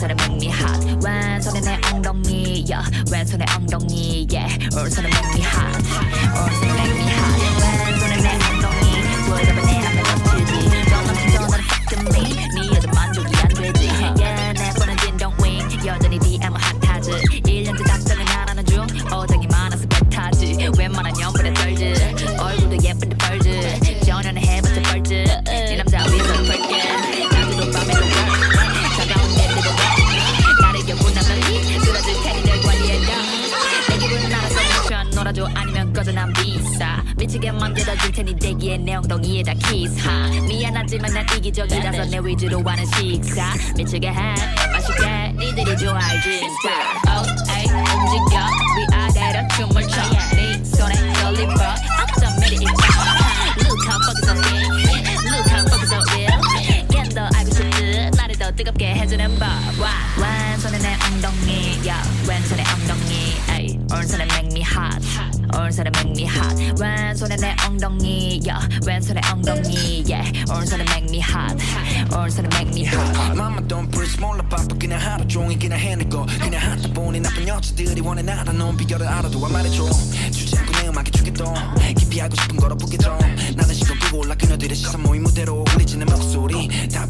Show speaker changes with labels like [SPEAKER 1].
[SPEAKER 1] 오른손에 make me hot 왼손에 내 엉덩이 yeah. 왼손에 엉덩이 yeah. 오른손에 make me hot 오른손에 make me hot 왼손에 내 엉덩이 보여줘봐 내 앞에 넘치지 넌 넘친 전화는 fuck me 네 여자 만족이 안 되지 yeah. 내 폰은 진동윙 여전히 DM은 핫하지 1년째 답장은 안 하는 중 어장이 많아서 배타지 웬만한 연분에 떨지 얼굴도 예쁜데 벌지 전화는 해봤자 벌지 네 남자 위해서 벌게 낮에도 밤에도 차가운 내일도 나를 연분하면 쓰러질 테니 널 관리해라 내 기분은 알아서 미션 놀아줘 아니면 꺼져 난 비싸 미치게 만들어줄 테니 대기에 내 엉덩이에다 키스하 미안하지만 난 이기적이라서 내 위주로 하는 식사 미치게 해 맛있게 니들이 좋아할 진짜 oh, ay, 움직여 위아래로 춤을 춰네 손에 걸린 법 앞선 미리 입혀 Look how fucking so thick Look how fucking so real 걘 더 알고 싶지 나를 더 뜨겁게 해주는 법 왼손에 내 엉덩이 yeah. 왼손에 엉덩이 ay. 오른손에 make me hot 오른손에 make me hot 왼손에 내 엉덩이 yeah. 왼손에 엉덩이 yeah. 오른손에 make me hot 오른손에 make me hot
[SPEAKER 2] 맘마 don't press 몰라 바빠 그냥 하루 종일 그냥 해내고 그냥 하다 보니 나쁜 여자들이 원해 나라 넌 비결을 알아도 와 말해줘 주지 않고 내 음악에 죽겠도 깊이 알고 싶은 거로 부게 좀 나는 시간 끄고 올라 그녀들의 시선 모임 무대로 흘리지 내 목소리 다